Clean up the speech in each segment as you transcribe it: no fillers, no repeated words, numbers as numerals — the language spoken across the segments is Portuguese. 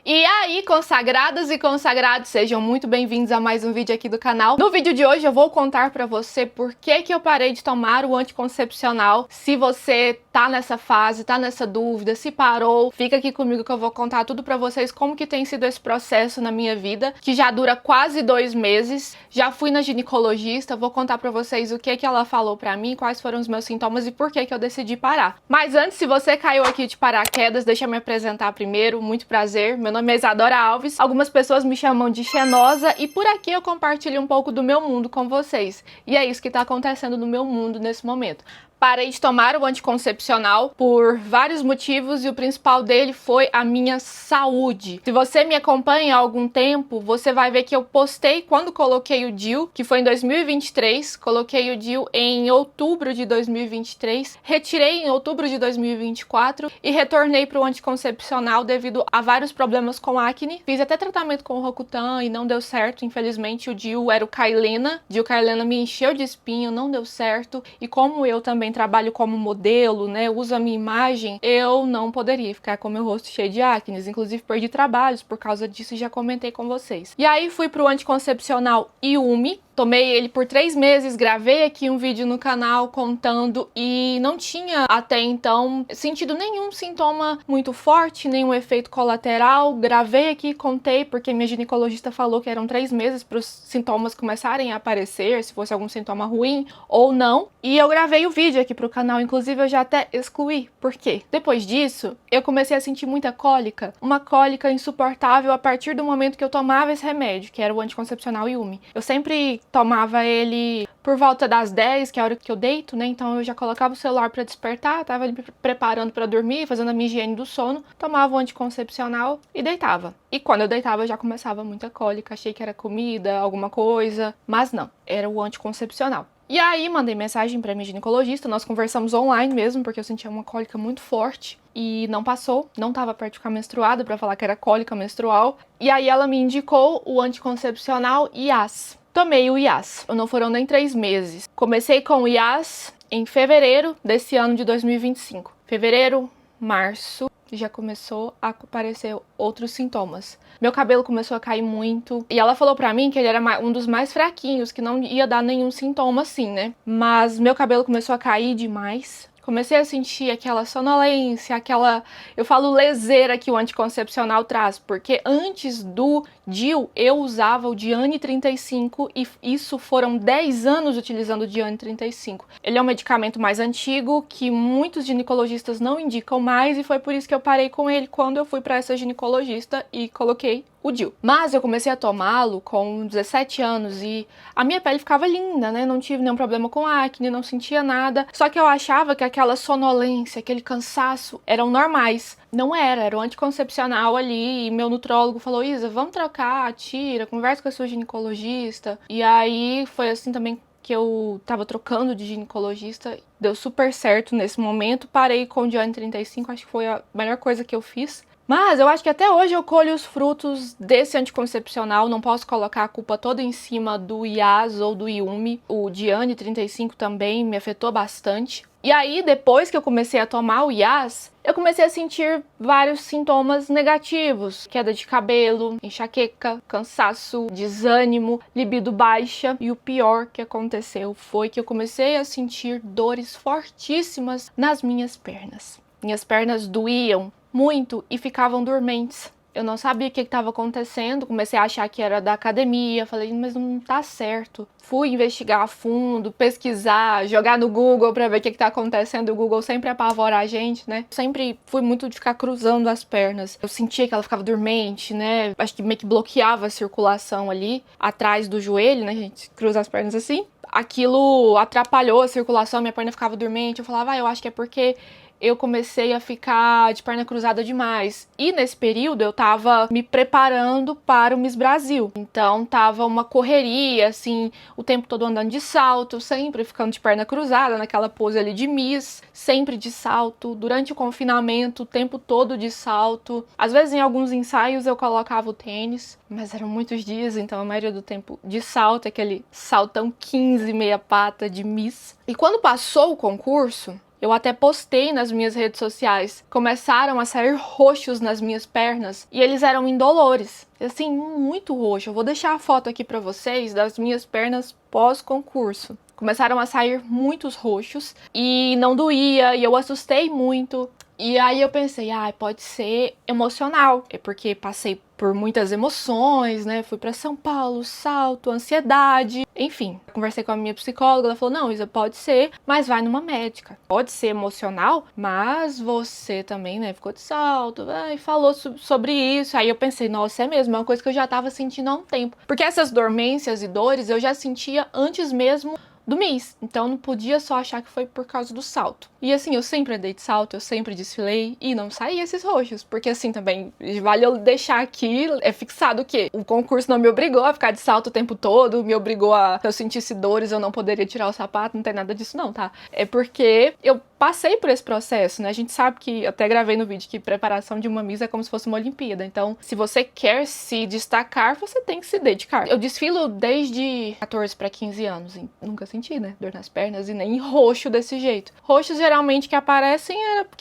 E aí, consagradas e consagrados, sejam muito bem-vindos a mais um vídeo aqui do canal. No vídeo de hoje eu vou contar pra você por que eu parei de tomar o anticoncepcional. Se você tá nessa fase, tá nessa dúvida, se parou, fica aqui comigo que eu vou contar tudo pra vocês como que tem sido esse processo na minha vida, que já dura quase 2 meses. Já fui na ginecologista, vou contar pra vocês o que ela falou pra mim, quais foram os meus sintomas e por que eu decidi parar. Mas antes, se você caiu aqui de paraquedas, deixa eu me apresentar primeiro. Muito prazer, meu nome é Isadora Alves, algumas pessoas me chamam de Xenosa e por aqui eu compartilho um pouco do meu mundo com vocês. E é isso que tá acontecendo no meu mundo nesse momento. Parei de tomar o anticoncepcional por vários motivos e o principal dele foi a minha saúde. Se você me acompanha há algum tempo, você vai ver que eu postei quando coloquei o DIU, que foi em 2023, coloquei o DIU em outubro de 2023, retirei em outubro de 2024 e retornei para o anticoncepcional devido a vários problemas com acne. Fiz até tratamento com o Rocutan e não deu certo, infelizmente o DIU era o Kailena. DIU Kailena me encheu de espinho, não deu certo e como eu também trabalho como modelo, né, uso a minha imagem, eu não poderia ficar com meu rosto cheio de acne, inclusive perdi trabalhos por causa disso e já comentei com vocês. E aí fui pro anticoncepcional Yumi, tomei ele por 3 meses, gravei aqui um vídeo no canal contando e não tinha até então sentido nenhum sintoma muito forte, nenhum efeito colateral. Gravei aqui, contei, porque minha ginecologista falou que eram 3 meses para os sintomas começarem a aparecer, se fosse algum sintoma ruim ou não. E eu gravei o vídeo aqui pro canal, inclusive eu já até excluí. Por quê? Depois disso, eu comecei a sentir muita cólica, uma cólica insuportável a partir do momento que eu tomava esse remédio, que era o anticoncepcional Yumi. Eu sempre tomava ele por volta das 10, que é a hora que eu deito, né? Então eu já colocava o celular pra despertar, tava ali preparando pra dormir, fazendo a minha higiene do sono, tomava o anticoncepcional e deitava. E quando eu deitava já começava muita cólica, achei que era comida, alguma coisa, mas não, era o anticoncepcional. E aí mandei mensagem pra minha ginecologista, nós conversamos online mesmo, porque eu sentia uma cólica muito forte e não passou, não tava perto de ficar menstruada pra falar que era cólica menstrual. E aí ela me indicou o anticoncepcional IAS. Tomei o IAS, não foram nem 3 meses. Comecei com o IAS em fevereiro desse ano de 2025. Fevereiro, março, já começou a aparecer outros sintomas. Meu cabelo começou a cair muito. E ela falou pra mim que ele era um dos mais fraquinhos, que não ia dar nenhum sintoma assim, né? Mas meu cabelo começou a cair demais. Comecei a sentir aquela sonolência, aquela... Eu falo leseira que o anticoncepcional traz, porque antes do DIU eu usava o Diane 35 e isso foram 10 anos utilizando o Diane 35. Ele é um medicamento mais antigo que muitos ginecologistas não indicam mais e foi por isso que eu parei com ele quando eu fui para essa ginecologista e coloquei o DIU. Mas eu comecei a tomá-lo com 17 anos e a minha pele ficava linda, né? Não tive nenhum problema com acne, não sentia nada. Só que eu achava que aquela sonolência, aquele cansaço eram normais. Não era o anticoncepcional ali e meu nutrólogo falou: Isa, vamos trocar, tira, conversa com a sua ginecologista. E aí foi assim também que eu tava trocando de ginecologista, deu super certo nesse momento. Parei com o Diane 35, acho que foi a melhor coisa que eu fiz. Mas eu acho que até hoje eu colho os frutos desse anticoncepcional, não posso colocar a culpa toda em cima do IAS ou do Yumi. O Diane 35 também me afetou bastante. E aí, depois que eu comecei a tomar o IAS, eu comecei a sentir vários sintomas negativos. Queda de cabelo, enxaqueca, cansaço, desânimo, libido baixa. E o pior que aconteceu foi que eu comecei a sentir dores fortíssimas nas minhas pernas. Minhas pernas doíam muito e ficavam dormentes. Eu não sabia o que estava acontecendo, comecei a achar que era da academia, falei, mas não tá certo. Fui investigar a fundo, pesquisar, jogar no Google pra ver o que tá acontecendo. O Google sempre apavora a gente, né? Sempre fui muito de ficar cruzando as pernas. Eu sentia que ela ficava dormente, né? Acho que meio que bloqueava a circulação ali, atrás do joelho, né? A gente cruza as pernas assim. Aquilo atrapalhou a circulação, minha perna ficava dormente. Eu falava, eu acho que é porque eu comecei a ficar de perna cruzada demais. E nesse período eu tava me preparando para o Miss Brasil. Então tava uma correria, assim, o tempo todo andando de salto, sempre ficando de perna cruzada, naquela pose ali de Miss, sempre de salto. Durante o confinamento, o tempo todo de salto. Às vezes em alguns ensaios eu colocava o tênis, mas eram muitos dias, então a maioria do tempo de salto, aquele saltão 15 meia pata de Miss. E quando passou o concurso, Eu até postei nas minhas redes sociais. Começaram a sair roxos nas minhas pernas e eles eram indolores. Assim, muito roxo. Eu vou deixar a foto aqui pra vocês das minhas pernas pós-concurso. Começaram a sair muitos roxos e não doía e eu assustei muito. E aí eu pensei, pode ser emocional. É porque passei por muitas emoções, né? Fui pra São Paulo, salto, ansiedade, enfim. Conversei com a minha psicóloga, ela falou, não, Isa, pode ser, mas vai numa médica. Pode ser emocional, mas você também, né, ficou de salto, e falou sobre isso. Aí eu pensei, nossa, é mesmo, é uma coisa que eu já tava sentindo há um tempo. Porque essas dormências e dores eu já sentia antes mesmo do mês, então não podia só achar que foi por causa do salto. E assim, eu sempre andei de salto, eu sempre desfilei e não saía esses roxos, porque assim também, vale eu deixar aqui, é fixado que o concurso não me obrigou a ficar de salto o tempo todo, me obrigou a, se eu sentisse dores eu não poderia tirar o sapato, não tem nada disso não, tá? É porque eu passei por esse processo, né? A gente sabe que, eu até gravei no vídeo, que preparação de uma Miss é como se fosse uma Olimpíada, então se você quer se destacar, você tem que se dedicar. Eu desfilo desde 14 para 15 anos, e nunca senti, né, dor nas pernas e nem roxo desse jeito. Roxos geralmente que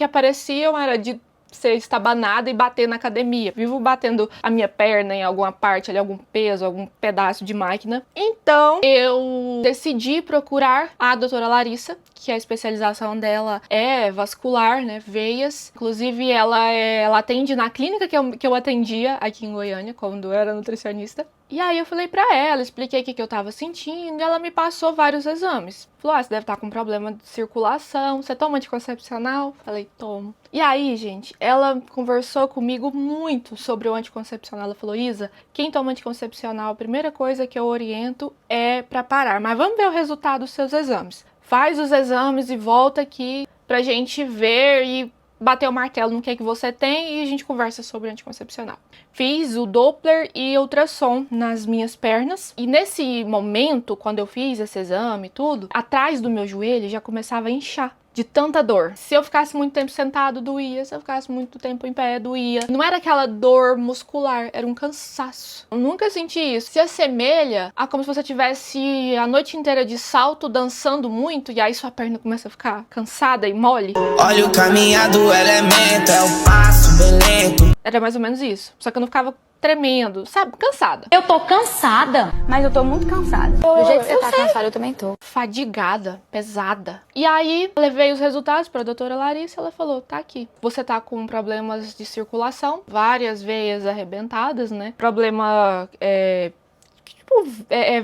apareciam era de ser estabanada e bater na academia. Vivo batendo a minha perna em alguma parte, ali, algum peso, algum pedaço de máquina. Então, eu decidi procurar a doutora Larissa, que a especialização dela é vascular, né, veias. Inclusive, ela atende na clínica que eu atendia aqui em Goiânia, quando eu era nutricionista. E aí eu falei pra ela, expliquei o que eu tava sentindo, e ela me passou vários exames. Falou, você deve estar com problema de circulação, você toma anticoncepcional? Falei, tomo. E aí, gente, ela conversou comigo muito sobre o anticoncepcional. Ela falou, Isa, quem toma anticoncepcional, a primeira coisa que eu oriento é pra parar. Mas vamos ver o resultado dos seus exames. Faz os exames e volta aqui pra gente ver e bater o martelo no que é que você tem e a gente conversa sobre anticoncepcional. Fiz o Doppler e ultrassom nas minhas pernas e nesse momento, quando eu fiz esse exame e tudo, atrás do meu joelho já começava a inchar de tanta dor. Se eu ficasse muito tempo sentado, doía. Se eu ficasse muito tempo em pé, doía. Não era aquela dor muscular, era um cansaço. Eu nunca senti isso. Se assemelha a como se você tivesse a noite inteira de salto, dançando muito, e aí sua perna começa a ficar cansada e mole. Olha o caminhar do elemento, é o passo bem lento. Era mais ou menos isso. Só que eu não ficava tremendo, sabe? Cansada. Eu tô cansada, mas eu tô muito cansada. Do jeito que você tá cansada, eu também tô. Fadigada, pesada. E aí, levei os resultados pra doutora Larissa, ela falou, tá aqui. Você tá com problemas de circulação, várias veias arrebentadas, né? Problema,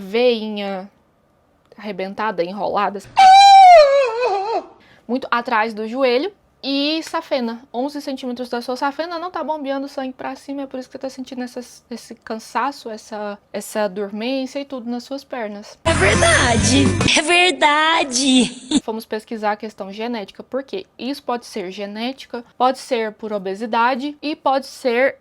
veinha arrebentada, enrolada. Muito atrás do joelho. E safena, 11 centímetros da sua safena não tá bombeando sangue pra cima, é por isso que você tá sentindo esse cansaço, essa dormência e tudo nas suas pernas. É verdade, é verdade. Fomos pesquisar a questão genética, porque isso pode ser genética, pode ser por obesidade e pode ser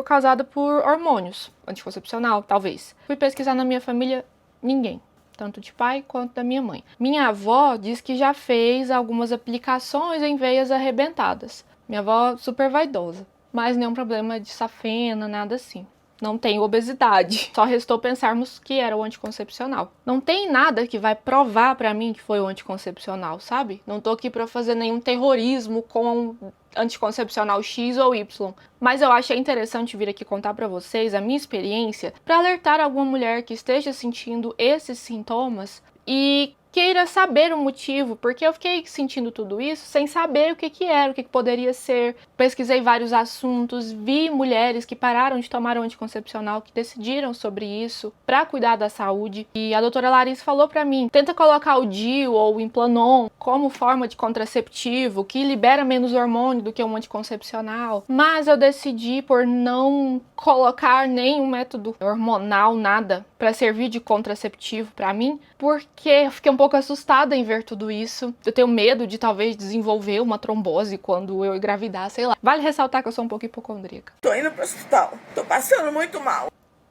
causado por hormônios, anticoncepcional, talvez. Fui pesquisar na minha família, ninguém. Tanto de pai quanto da minha mãe. Minha avó diz que já fez algumas aplicações em veias arrebentadas. Minha avó super vaidosa, mas nenhum problema de safena, nada assim. Não tem obesidade. Só restou pensarmos que era o anticoncepcional. Não tem nada que vai provar pra mim que foi o anticoncepcional, sabe? Não tô aqui pra fazer nenhum terrorismo com anticoncepcional X ou Y. Mas eu achei interessante vir aqui contar pra vocês a minha experiência pra alertar alguma mulher que esteja sentindo esses sintomas e queira saber o motivo, porque eu fiquei sentindo tudo isso sem saber o que era, o que poderia ser. Pesquisei vários assuntos, vi mulheres que pararam de tomar o anticoncepcional, que decidiram sobre isso para cuidar da saúde. E a doutora Larissa falou para mim, tenta colocar o DIU ou o Implanon como forma de contraceptivo, que libera menos hormônio do que um anticoncepcional. Mas eu decidi por não colocar nenhum método hormonal, nada, para servir de contraceptivo para mim, porque eu fiquei um pouco assustada em ver tudo isso. Eu tenho medo de talvez desenvolver uma trombose quando eu engravidar, sei lá. Vale ressaltar que eu sou um pouco hipocondríaca. Tô indo pro hospital, tô passando muito mal.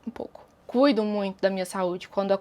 Um pouco. cuido muito da minha saúde. Quando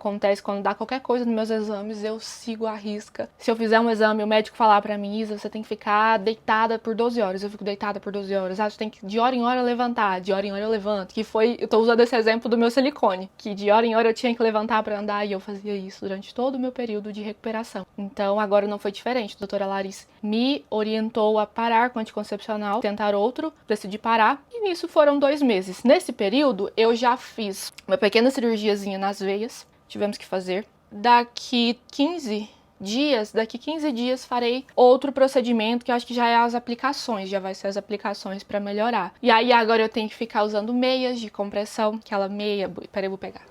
dá qualquer coisa nos meus exames, eu sigo à risca. Se eu fizer um exame, o médico falar pra mim, Isa, você tem que ficar deitada por 12 horas. Eu fico deitada por 12 horas. Ah, você tem que de hora em hora levantar, de hora em hora eu levanto. Eu tô usando esse exemplo do meu silicone, que de hora em hora eu tinha que levantar pra andar e eu fazia isso durante todo o meu período de recuperação. Então agora não foi diferente. A doutora Larissa me orientou a parar com anticoncepcional, tentar outro, decidi parar. E nisso foram 2 meses. Nesse período eu já fiz uma pequena cirurgiazinha nas veias, tivemos que fazer. Daqui 15 dias farei outro procedimento, que eu acho que já é as aplicações, já vai ser as aplicações pra melhorar. E aí agora eu tenho que ficar usando meias de compressão, aquela meia, peraí, eu vou pegar.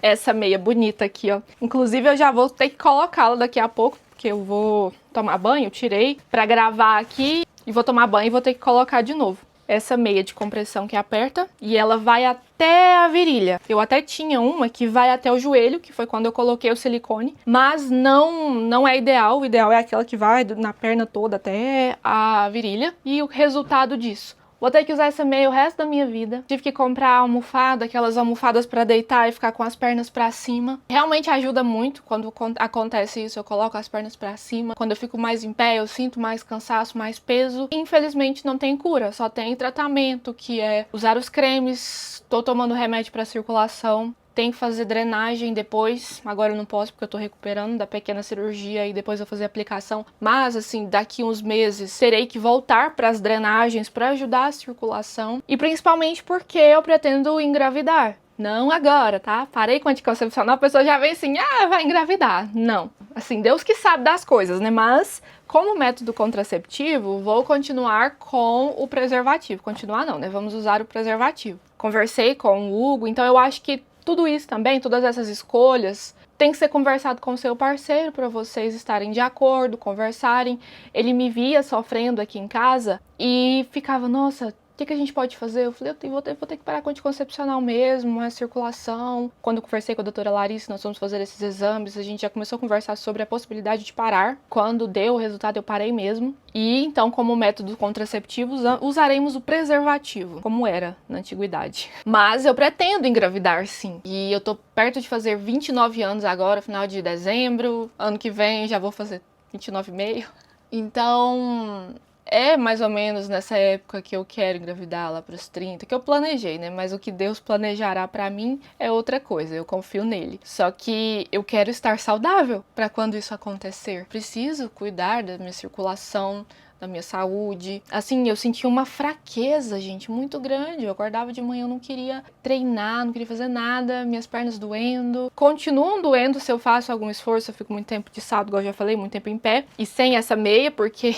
Essa meia bonita aqui, ó. Inclusive eu já vou ter que colocá-la daqui a pouco, porque eu vou tomar banho, eu tirei pra gravar aqui e vou tomar banho e vou ter que colocar de novo. Essa meia de compressão que aperta e ela vai até a virilha. Eu até tinha uma que vai até o joelho, que foi quando eu coloquei o silicone, mas não é ideal. O ideal é aquela que vai na perna toda até a virilha. E o resultado disso? Vou ter que usar essa meia o resto da minha vida. Tive que comprar almofada, aquelas almofadas pra deitar e ficar com as pernas pra cima. Realmente ajuda muito quando acontece isso, eu coloco as pernas pra cima. Quando eu fico mais em pé, eu sinto mais cansaço, mais peso. Infelizmente não tem cura, só tem tratamento, que é usar os cremes. Tô tomando remédio pra circulação. Tem que fazer drenagem depois, agora eu não posso porque eu tô recuperando da pequena cirurgia e depois eu vou fazer aplicação. Mas assim, daqui uns meses terei que voltar para as drenagens para ajudar a circulação. E principalmente porque eu pretendo engravidar. Não agora, tá? Parei com anticoncepcional, a pessoa já vem assim, vai engravidar. Não. Assim, Deus que sabe das coisas, né? Mas como método contraceptivo, vou continuar com o preservativo. Continuar não, né? Vamos usar o preservativo. Conversei com o Hugo, então eu acho que tudo isso também, todas essas escolhas, tem que ser conversado com o seu parceiro para vocês estarem de acordo, conversarem. Ele me via sofrendo aqui em casa e ficava, nossa, o que a gente pode fazer? Eu falei, vou ter que parar com o anticoncepcional mesmo, a circulação. Quando eu conversei com a doutora Larissa, nós fomos fazer esses exames, a gente já começou a conversar sobre a possibilidade de parar. Quando deu o resultado, eu parei mesmo. E então, como método contraceptivo, usaremos o preservativo, como era na antiguidade. Mas eu pretendo engravidar, sim. E eu tô perto de fazer 29 anos agora, final de dezembro. Ano que vem já vou fazer 29,5. Então é mais ou menos nessa época que eu quero engravidar, lá pros 30, que eu planejei, né? Mas o que Deus planejará pra mim é outra coisa, eu confio nele. Só que eu quero estar saudável pra quando isso acontecer. Preciso cuidar da minha circulação, da minha saúde. Assim, eu senti uma fraqueza, gente, muito grande. Eu acordava de manhã, eu não queria treinar, não queria fazer nada, minhas pernas doendo. Continuam doendo se eu faço algum esforço, eu fico muito tempo de salto, igual eu já falei, muito tempo em pé. E sem essa meia, porque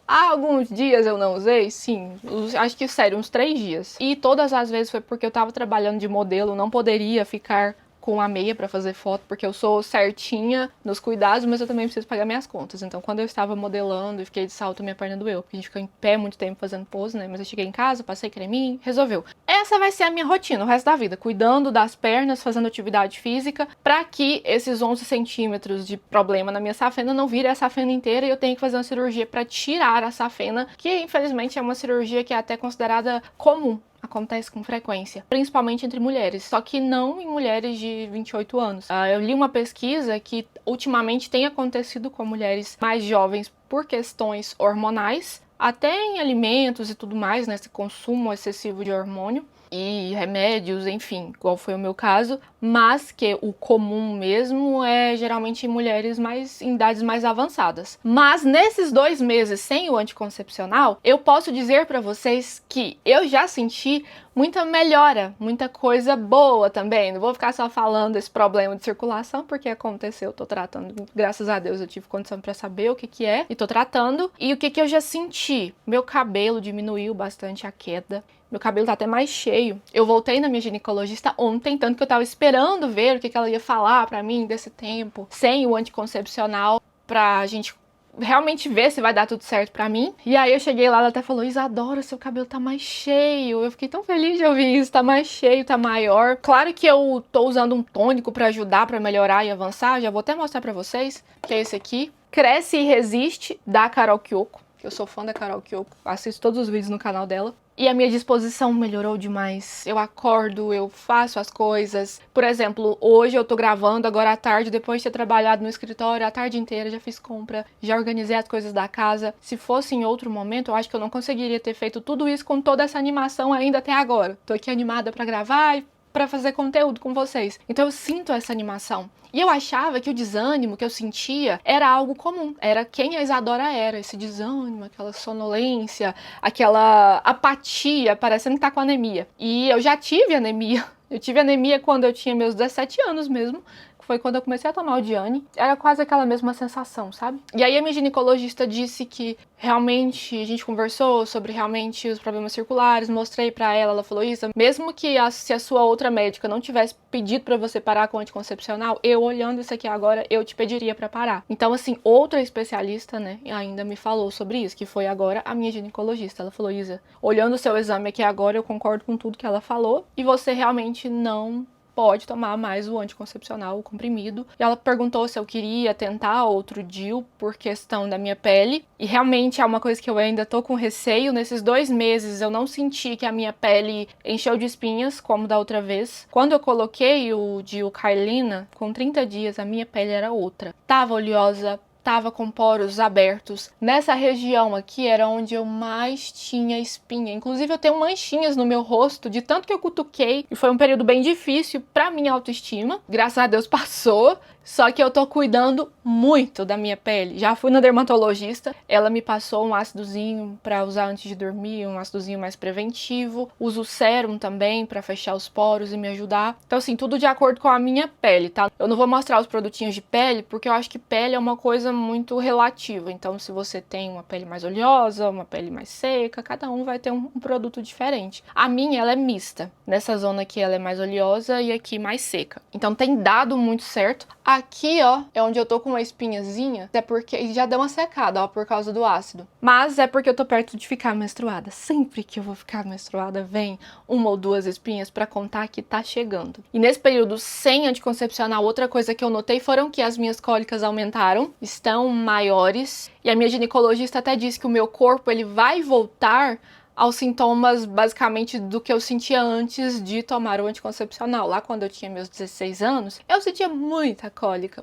há alguns dias eu não usei, sim, acho que sério, uns 3 dias. E todas as vezes foi porque eu tava trabalhando de modelo, não poderia ficar com a meia pra fazer foto, porque eu sou certinha nos cuidados, mas eu também preciso pagar minhas contas. Então, quando eu estava modelando e fiquei de salto, minha perna doeu, porque a gente fica em pé muito tempo fazendo pose, né? Mas eu cheguei em casa, passei creminho, resolveu. Essa vai ser a minha rotina o resto da vida, cuidando das pernas, fazendo atividade física, pra que esses 11 centímetros de problema na minha safena não virem a safena inteira e eu tenho que fazer uma cirurgia pra tirar a safena, que infelizmente é uma cirurgia que é até considerada comum. Acontece com frequência, principalmente entre mulheres, só que não em mulheres de 28 anos. Eu li uma pesquisa que ultimamente tem acontecido com mulheres mais jovens por questões hormonais, até em alimentos e tudo mais, né, esse consumo excessivo de hormônio e remédios, enfim, igual foi o meu caso, mas que o comum mesmo é geralmente em mulheres em idades mais avançadas. Mas nesses 2 meses sem o anticoncepcional, eu posso dizer pra vocês que eu já senti muita melhora, muita coisa boa também. Não vou ficar só falando desse problema de circulação, porque aconteceu, tô tratando. Graças a Deus eu tive condição pra saber o que é e tô tratando. E o que eu já senti? Meu cabelo diminuiu bastante a queda. Meu cabelo tá até mais cheio. Eu voltei na minha ginecologista ontem, tanto que eu tava esperando ver o que ela ia falar pra mim desse tempo, sem o anticoncepcional, pra gente realmente ver se vai dar tudo certo pra mim. E aí eu cheguei lá, ela até falou, Isadora, seu cabelo tá mais cheio. Eu fiquei tão feliz de ouvir isso, tá mais cheio, tá maior. Claro que eu tô usando um tônico pra ajudar, pra melhorar e avançar. Já vou até mostrar pra vocês, que é esse aqui. Cresce e Resiste, da Carol Kyoko. Eu sou fã da Carol Kyoko, assisto todos os vídeos no canal dela. E a minha disposição melhorou demais. Eu acordo, eu faço as coisas. Por exemplo, hoje eu tô gravando agora à tarde, depois de ter trabalhado no escritório a tarde inteira, já fiz compra, já organizei as coisas da casa. Se fosse em outro momento, eu acho que eu não conseguiria ter feito tudo isso com toda essa animação ainda até agora. Tô aqui animada pra gravar e pra fazer conteúdo com vocês. Então eu sinto essa animação. E eu achava que o desânimo que eu sentia era algo comum. Era quem a Isadora era. Esse desânimo, aquela sonolência, aquela apatia, parecendo que tá com anemia. E eu já tive anemia. Eu tive anemia quando eu tinha meus 17 anos mesmo. Foi quando eu comecei a tomar o Diane. Era quase aquela mesma sensação, sabe? E aí a minha ginecologista disse que realmente, a gente conversou sobre realmente os problemas circulares, mostrei pra ela, ela falou, Isa, mesmo que se a sua outra médica não tivesse pedido pra você parar com o anticoncepcional, eu olhando isso aqui agora, eu te pediria pra parar. Então assim, outra especialista, né, ainda me falou sobre isso, que foi agora a minha ginecologista. Ela falou, Isa, olhando o seu exame aqui agora, eu concordo com tudo que ela falou, e você realmente não pode tomar mais o anticoncepcional, o comprimido. E ela perguntou se eu queria tentar outro DIU por questão da minha pele. E realmente é uma coisa que eu ainda tô com receio. Nesses 2 meses eu não senti que a minha pele encheu de espinhas, como da outra vez. Quando eu coloquei o DIU Carlina, com 30 dias a minha pele era outra. Tava oleosa, tava com poros abertos. Nessa região aqui era onde eu mais tinha espinha. Inclusive eu tenho manchinhas no meu rosto de tanto que eu cutuquei. E foi um período bem difícil pra minha autoestima. Graças a Deus passou. Só que eu tô cuidando muito da minha pele. Já fui na dermatologista, ela me passou um ácidozinho pra usar antes de dormir, um ácidozinho mais preventivo. Uso sérum também pra fechar os poros e me ajudar. Então assim, tudo de acordo com a minha pele, tá? Eu não vou mostrar os produtinhos de pele, porque eu acho que pele é uma coisa muito relativa. Então se você tem uma pele mais oleosa, uma pele mais seca, cada um vai ter um produto diferente. A minha, ela é mista. Nessa zona aqui ela é mais oleosa e aqui mais seca. Então tem dado muito certo. Aqui, ó, é onde eu tô com uma espinhazinha, é porque já deu uma secada, ó, por causa do ácido. Mas é porque eu tô perto de ficar menstruada. Sempre que eu vou ficar menstruada, vem 1 ou 2 espinhas pra contar que tá chegando. E nesse período sem anticoncepcional, outra coisa que eu notei foram que as minhas cólicas aumentaram, estão maiores. E a minha ginecologista até disse que o meu corpo, ele vai voltar aos sintomas, basicamente, do que eu sentia antes de tomar o anticoncepcional. Lá quando eu tinha meus 16 anos, eu sentia muita cólica,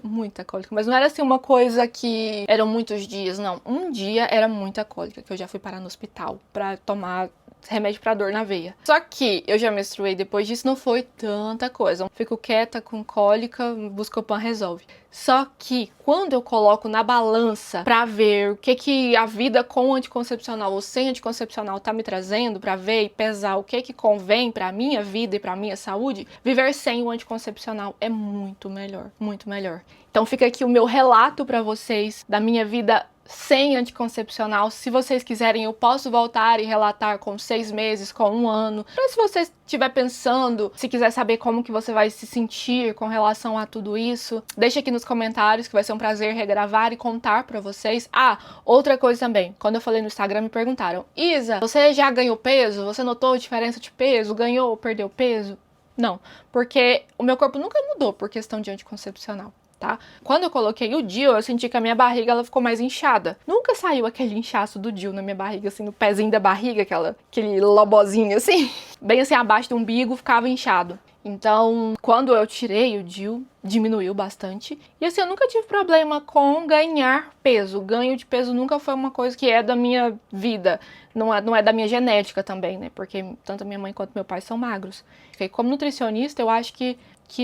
mas não era assim uma coisa que eram muitos dias, não. Um dia era muita cólica, que eu já fui parar no hospital pra tomar remédio pra dor na veia. Só que eu já menstruei depois disso, não foi tanta coisa. Fico quieta com cólica, Buscopan resolve. Só que quando eu coloco na balança pra ver o que a vida com anticoncepcional ou sem anticoncepcional tá me trazendo, pra ver e pesar o que convém pra minha vida e pra minha saúde, viver sem o anticoncepcional é muito melhor, muito melhor. Então fica aqui o meu relato pra vocês da minha vida sem anticoncepcional. Se vocês quiserem, eu posso voltar e relatar com 6 meses, com 1 ano. Mas se você estiver pensando, se quiser saber como que você vai se sentir com relação a tudo isso, deixa aqui nos comentários, que vai ser um prazer regravar e contar pra vocês. Ah, outra coisa também. Quando eu falei no Instagram, me perguntaram, Isa, você já ganhou peso? Você notou diferença de peso? Ganhou ou perdeu peso? Não, porque o meu corpo nunca mudou por questão de anticoncepcional. Tá? Quando eu coloquei o DIU, eu senti que a minha barriga ela ficou mais inchada. Nunca saiu aquele inchaço do DIU na minha barriga, assim, no pezinho da barriga, aquele lobozinho assim. Bem assim, abaixo do umbigo, ficava inchado. Então, quando eu tirei o DIU, diminuiu bastante. E assim, eu nunca tive problema com ganhar peso. O ganho de peso nunca foi uma coisa que é da minha vida. Não é da minha genética também, né? Porque tanto a minha mãe quanto meu pai são magros. E como nutricionista, eu acho que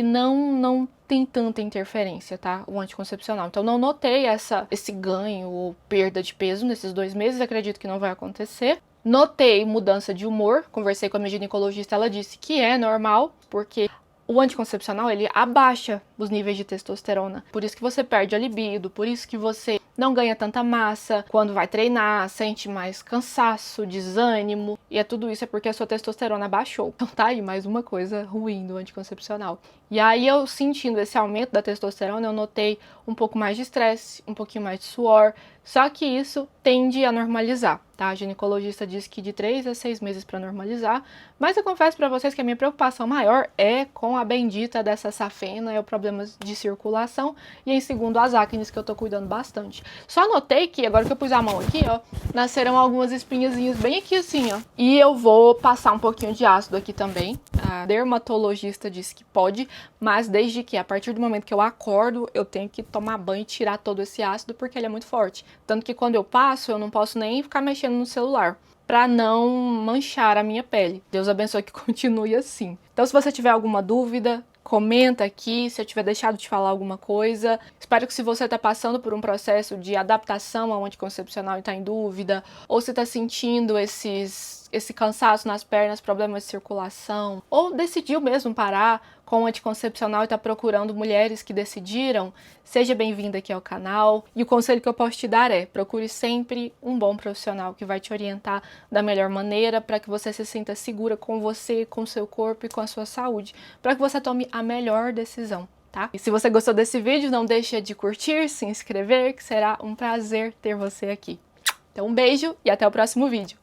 não tem tanta interferência, tá? O anticoncepcional. Então não notei esse ganho ou perda de peso nesses 2 meses, acredito que não vai acontecer. Notei mudança de humor, conversei com a minha ginecologista, ela disse que é normal, porque o anticoncepcional, ele abaixa os níveis de testosterona. Por isso que você perde a libido, por isso que você não ganha tanta massa quando vai treinar, sente mais cansaço, desânimo. E tudo isso é porque a sua testosterona baixou. Então tá aí mais uma coisa ruim do anticoncepcional. E aí eu sentindo esse aumento da testosterona, eu notei um pouco mais de estresse, um pouquinho mais de suor. Só que isso tende a normalizar, tá? A ginecologista disse que de 3 a 6 meses para normalizar. Mas eu confesso para vocês que a minha preocupação maior é com a bendita dessa safena, é o problema de circulação. E em segundo, as acnes, que eu tô cuidando bastante. Só notei que, agora que eu pus a mão aqui, ó, nasceram algumas espinhazinhas bem aqui assim, ó. E eu vou passar um pouquinho de ácido aqui também. A dermatologista disse que pode, mas desde que, a partir do momento que eu acordo, eu tenho que tomar banho e tirar todo esse ácido, porque ele é muito forte. Tanto que quando eu passo, eu não posso nem ficar mexendo no celular, para não manchar a minha pele. Deus abençoe que continue assim. Então, se você tiver alguma dúvida, comenta aqui se eu tiver deixado de falar alguma coisa. Espero que, se você está passando por um processo de adaptação ao anticoncepcional e está em dúvida, ou se está sentindo esse cansaço nas pernas, problemas de circulação, ou decidiu mesmo parar com o anticoncepcional e está procurando mulheres que decidiram, seja bem-vinda aqui ao canal. E o conselho que eu posso te dar é: procure sempre um bom profissional que vai te orientar da melhor maneira, para que você se sinta segura com você, com o seu corpo e com a sua saúde, para que você tome a melhor decisão, tá? E se você gostou desse vídeo, não deixa de curtir, se inscrever, que será um prazer ter você aqui. Então, um beijo e até o próximo vídeo.